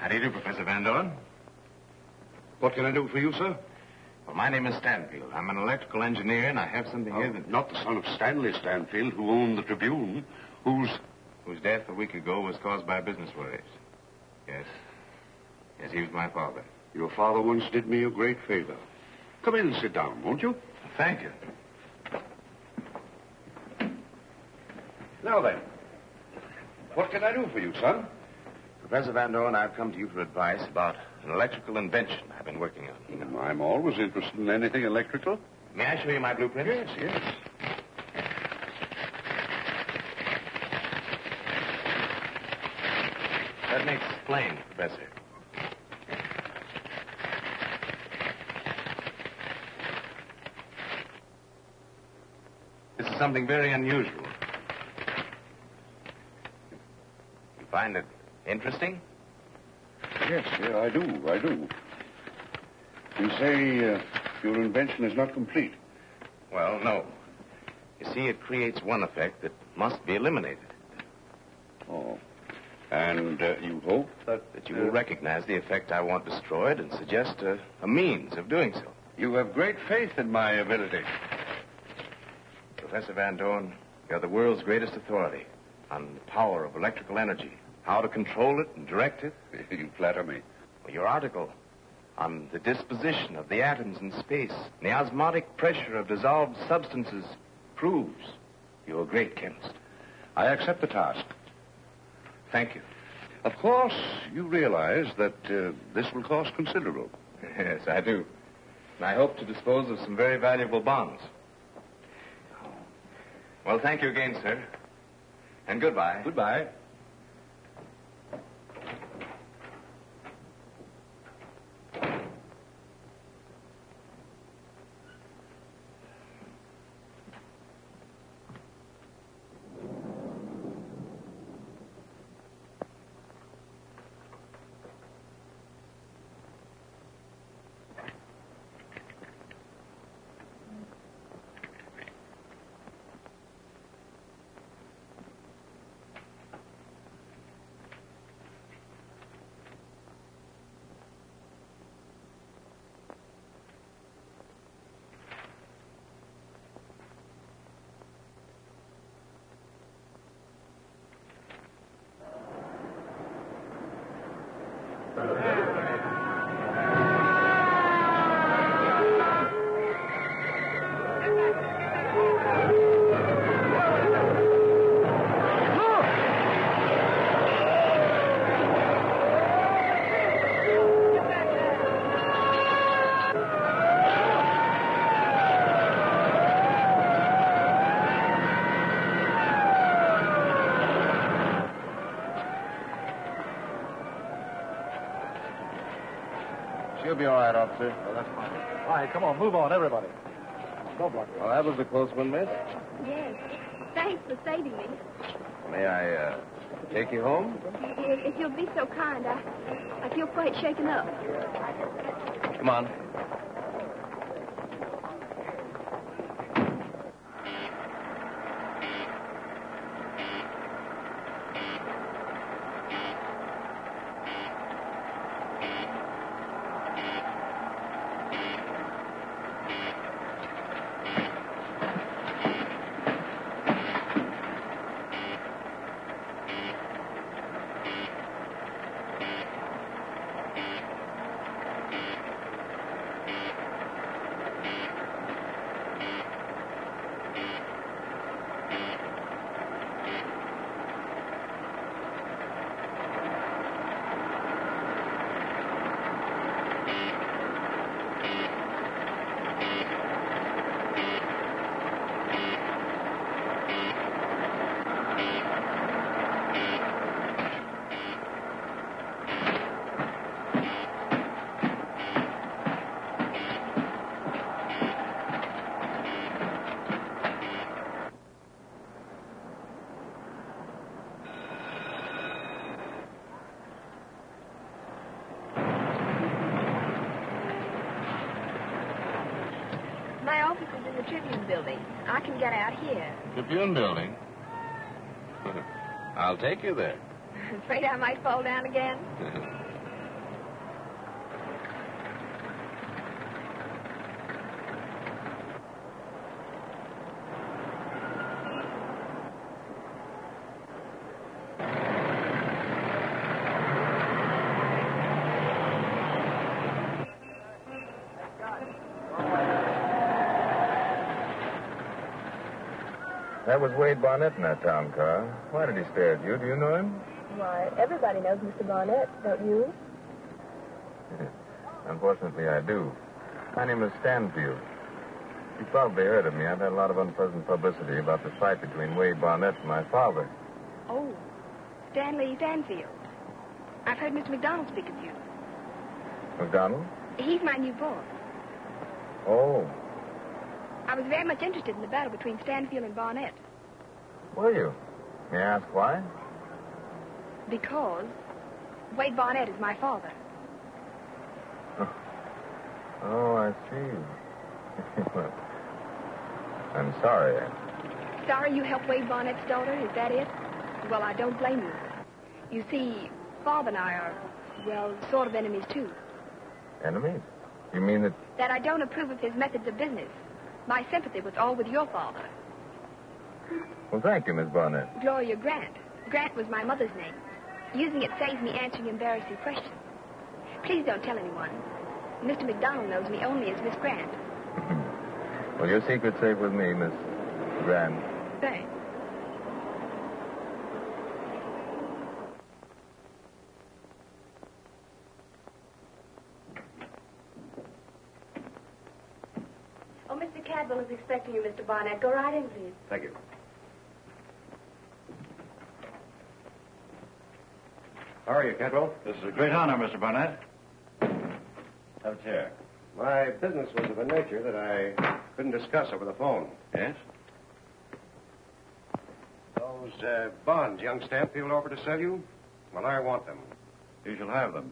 How do you do, Professor Van Dorn? What can I do for you, sir? Well, my name is Stanfield. I'm an electrical engineer, and I have something here that... Not the son of Stanley Stanfield, who owned the Tribune, whose death a week ago was caused by business worries. Yes. Yes, he was my father. Your father once did me a great favor. Come in and sit down, won't you? Thank you. Now then, what can I do for you, son? Professor Van Dorn, I've come to you for advice about an electrical invention I've been working on. I'm always interested in anything electrical. May I show you my blueprint? Yes. Let me explain, Professor. This is something very unusual. You find it interesting? Yes, I do. You say your invention is not complete. Well, no. You see, it creates one effect that must be eliminated. Oh. And you hope that you will recognize the effect I want destroyed and suggest a means of doing so. You have great faith in my ability. Professor Van Dorn, you're the world's greatest authority on the power of electrical energy, how to control it and direct it. You flatter me. Well, your article on the disposition of the atoms in space, and the osmotic pressure of dissolved substances proves you're a great chemist. I accept the task. Thank you. Of course, you realize that this will cost considerable. Yes, I do. And I hope to dispose of some very valuable bonds. Well, thank you again, sir. And goodbye. Goodbye. She'll be all right, officer. Oh, that's fine. All right, come on, move on, everybody. Go, Block. Well, that was a close one, miss. Yes. Thanks for saving me. May I take you home? If you'll be so kind, I feel quite shaken up. Come on. My office is in the Tribune building. I can get out here. Tribune building? I'll take you there. Afraid I might fall down again? That was Wade Barnett in that town car. Why did he stare at you? Do you know him? Why, everybody knows Mr. Barnett, don't you? Unfortunately, I do. My name is Stanfield. You probably heard of me. I've had a lot of unpleasant publicity about the fight between Wade Barnett and my father. Oh, Stanley Stanfield. I've heard Mr. McDonald speak of you. McDonald? He's my new boss. Oh. I was very much interested in the battle between Stanfield and Barnett. Were you? May I ask why? Because Wade Barnett is my father. Oh, I see. Well, I'm sorry. Sorry you helped Wade Barnett's daughter, is that it? Well, I don't blame you. You see, Father and I are, well, sort of enemies, too. Enemies? You mean that... That I don't approve of his methods of business. My sympathy was all with your father. Well, thank you, Miss Barnett. Gloria Grant. Grant was my mother's name. Using it saves me answering embarrassing questions. Please don't tell anyone. Mr. McDonald knows me only as Miss Grant. Well, your secret's safe with me, Miss Grant. Thanks. Oh, Mr. Cadwell is expecting you, Mr. Barnett. Go right in, please. Thank you. How are you, Cadwell? This is a great honor, Mr. Barnett. Have a chair. My business was of a nature that I couldn't discuss over the phone. Yes? Those bonds young Stanfield offered to sell you, well, I want them. You shall have them.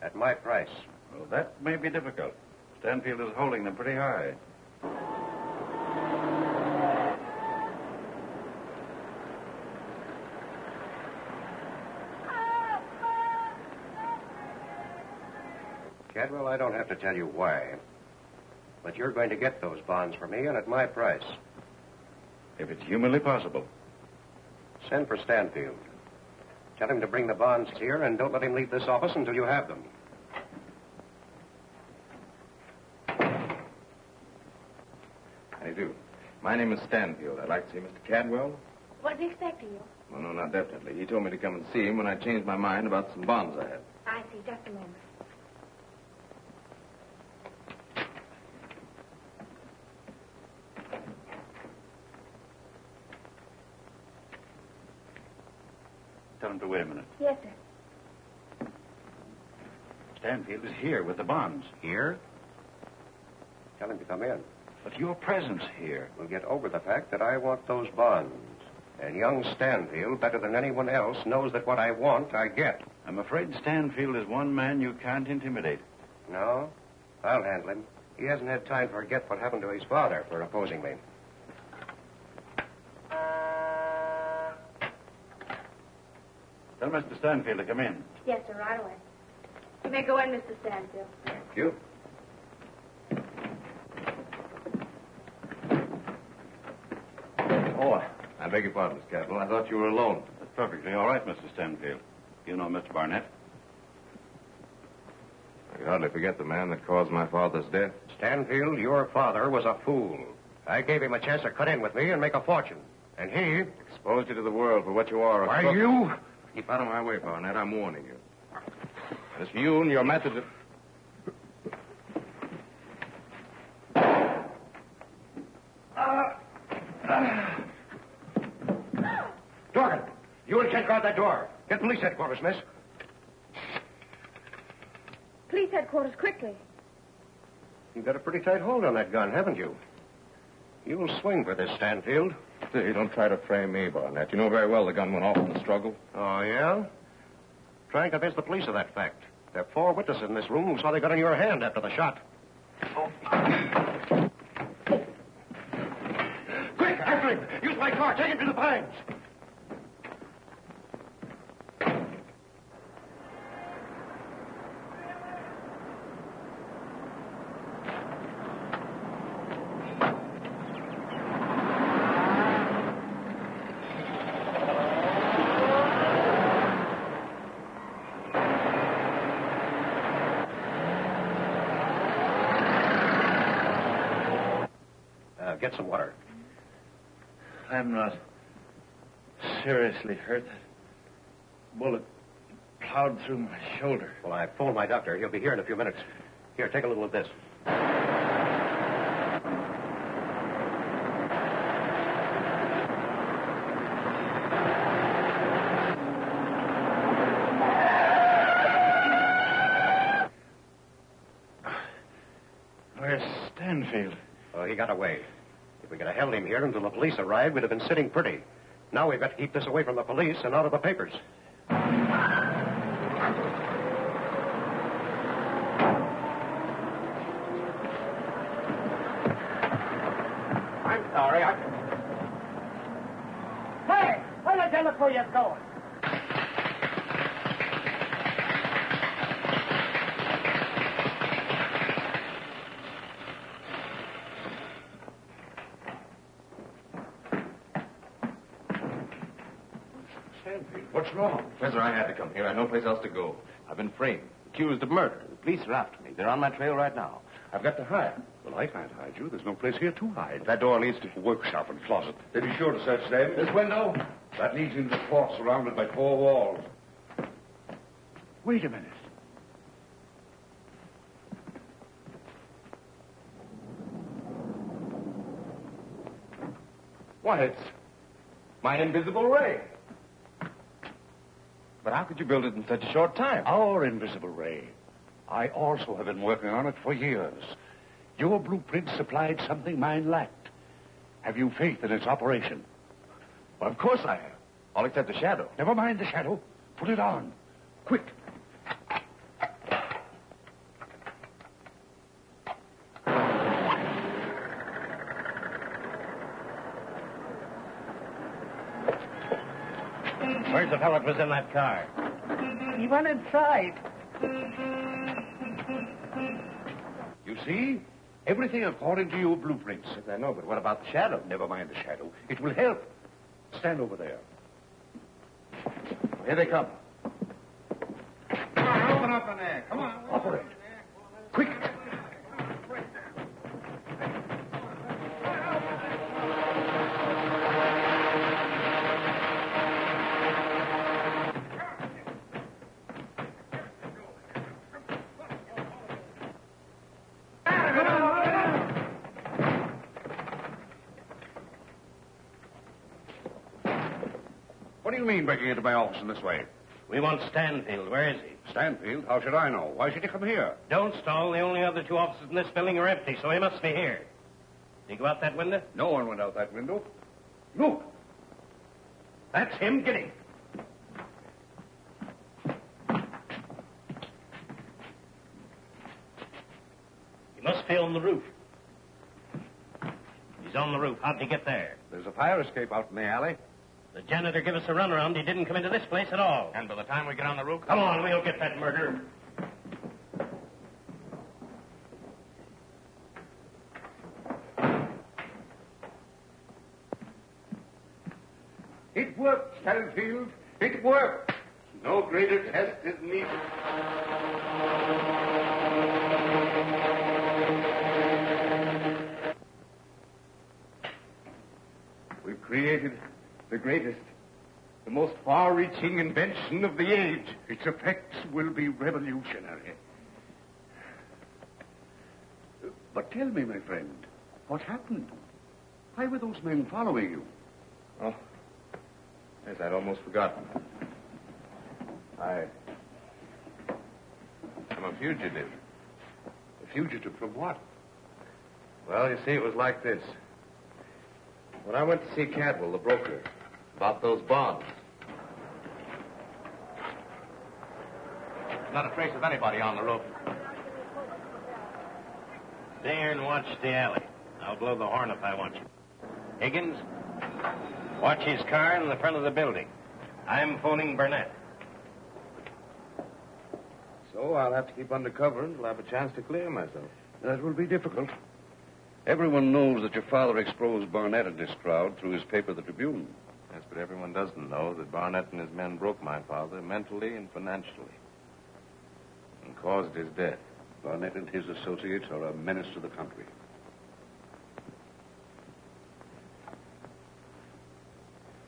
At my price. Well, that may be difficult. Stanfield is holding them pretty high. Cadwell, I don't have to tell you why. But you're going to get those bonds for me and at my price. If it's humanly possible. Send for Stanfield. Tell him to bring the bonds here and don't let him leave this office until you have them. How do you do? My name is Stanfield. I'd like to see Mr. Cadwell. Was he expecting you? Well, no, not definitely. He told me to come and see him when I changed my mind about some bonds I had. I see. Just a moment. Tell him to wait a minute. Yes, sir. Stanfield is here with the bonds. Here? Tell him to come in. But your presence here. We'll get over the fact that I want those bonds. And young Stanfield, better than anyone else, knows that what I want, I get. I'm afraid Stanfield is one man you can't intimidate. No? I'll handle him. He hasn't had time to forget what happened to his father for opposing me. Tell Mr. Stanfield to come in. Yes, sir, right away. You may go in, Mr. Stanfield. Thank you. Oh, I beg your pardon, Miss Cadwell. I thought you were alone. That's perfectly all right, Mr. Stanfield. You know Mr. Barnett? I can hardly forget the man that caused my father's death. Stanfield, your father was a fool. I gave him a chance to cut in with me and make a fortune. And he... Exposed you to the world for what you are. Why, you... Keep out of my way, Barnett. I'm warning you. As for you and your methods of... Dorgan, you and Kent guard that door. Get police headquarters, miss. Police headquarters, quickly. You've got a pretty tight hold on that gun, haven't you? You'll swing for this, Stanfield. You don't try to frame me, Barnett. You know very well the gun went off in the struggle. Oh, yeah? Try and convince the police of that fact. There are 4 witnesses in this room who saw the gun in your hand after the shot. Quick, after him! Use my car. Take him to the pines. Get some water. I'm not seriously hurt. That bullet plowed through my shoulder. Well, I phoned my doctor. He'll be here in a few minutes. Here, take a little of this. Where's Stanfield? Oh, he got away. If we could have held him here until the police arrived, we'd have been sitting pretty. Now we've got to keep this away from the police and out of the papers. I'm sorry, Hey, where the devil are you going? What's wrong? Professor, I had to come here. I had no place else to go. I've been framed, accused of murder. The police are after me. They're on my trail right now. I've got to hide. Well, I can't hide you. There's no place here to hide. That door leads to... Workshop and closet. They'd be sure to search them. This window? That leads into the court surrounded by 4 walls. Wait a minute. Why, it's my invisible ray. But how could you build it in such a short time? Our invisible ray. I also have been working on it for years. Your blueprint supplied something mine lacked. Have you faith in its operation? Well, of course I have. All except the shadow. Never mind the shadow. Put it on. Quick. Where's the fellow that was in that car? He went inside. You see? Everything according to your blueprints. Yes, I know, but what about the shadow? Never mind the shadow. It will help. Stand over there. Here they come. Open up in there. Come on. Operate. Quick. What do you mean breaking into my office in this way? We want Stanfield. Where is he? Stanfield? How should I know? Why should he come here? Don't stall. The only other 2 offices in this building are empty, so he must be here. Did he go out that window? No one went out that window. Look. That's him. Get him. He must be on the roof. He's on the roof. How'd he get there? There's a fire escape out in the alley. The janitor gave us a runaround. He didn't come into this place at all. And by the time we get on the roof... Come on, we'll get that murderer. It worked, Stanfield. It worked. No greater test is needed. We've created the greatest, the most far-reaching invention of the age. Its effects will be revolutionary. But tell me, my friend, what happened? Why were those men following you? Oh, yes, I'd almost forgotten. I'm a fugitive. A fugitive from what? Well, you see, it was like this. When I went to see Cadwell, the broker, about those bonds. Not a trace of anybody on the roof. Stay here and watch the alley. I'll blow the horn if I want you. Higgins, watch his car in the front of the building. I'm phoning Burnett. So I'll have to keep undercover until I have a chance to clear myself. That will be difficult. Everyone knows that your father exposed Barnett and his crowd through his paper, The Tribune. Yes, but everyone doesn't know that Barnett and his men broke my father mentally and financially and caused his death. Barnett and his associates are a menace to the country.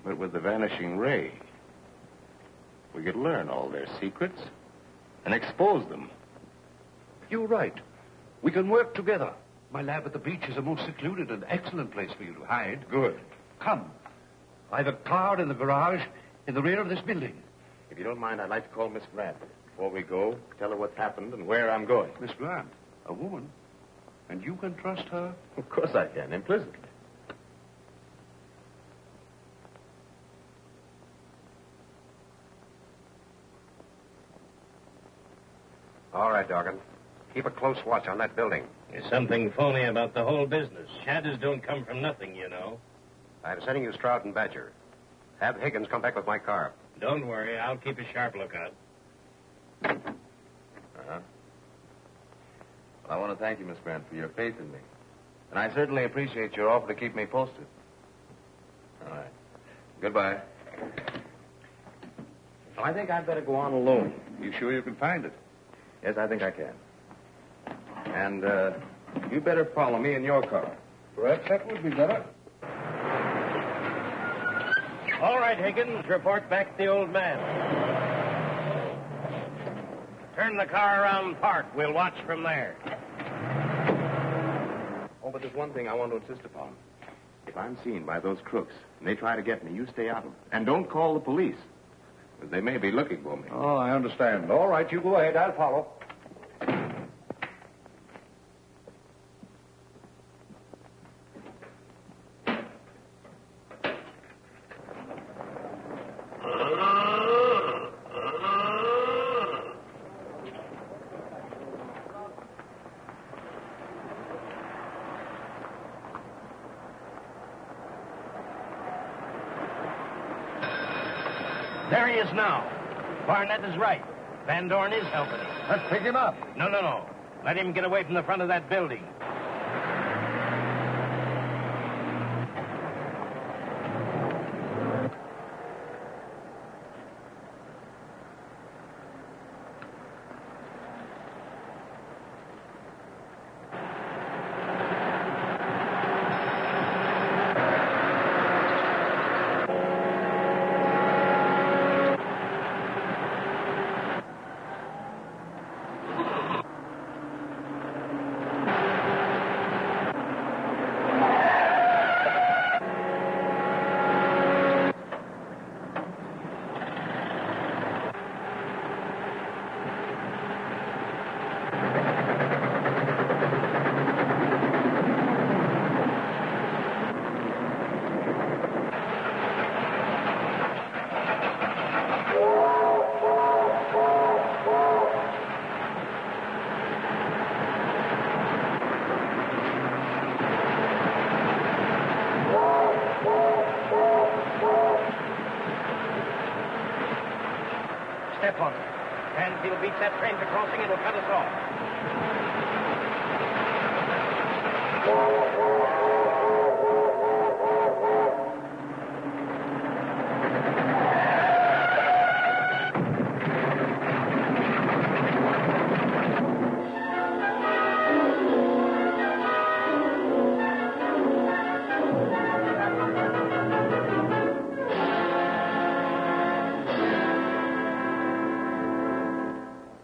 But with the vanishing ray, we could learn all their secrets and expose them. You're right. We can work together. My lab at the beach is a most secluded and excellent place for you to hide. Good. Come. I've a car in the garage in the rear of this building. If you don't mind, I'd like to call Miss Grant. Before we go, tell her what's happened and where I'm going. Miss Grant, a woman. And you can trust her? Of course I can, implicitly. All right, Dorgan. Keep a close watch on that building. There's something phony about the whole business. Shadows don't come from nothing, you know. I'm sending you Stroud and Badger. Have Higgins come back with my car. Don't worry, I'll keep a sharp lookout. Uh-huh. Well, I want to thank you, Miss Grant, for your faith in me. And I certainly appreciate your offer to keep me posted. All right. Goodbye. Well, I think I'd better go on alone. You sure you can find it? Yes, I think I can. And, you better follow me in your car. Perhaps that would be better. All right, Higgins, report back to the old man. Turn the car around park. We'll watch from there. Oh, but there's one thing I want to insist upon. If I'm seen by those crooks and they try to get me, you stay out of it. And don't call the police. Because they may be looking for me. Oh, I understand. All right, you go ahead. I'll follow. There he is now. Barnett is right. Van Dorn is helping him. Let's pick him up. No. Let him get away from the front of that building. Step on it. Canfield beats that train to crossing, it'll cut us off.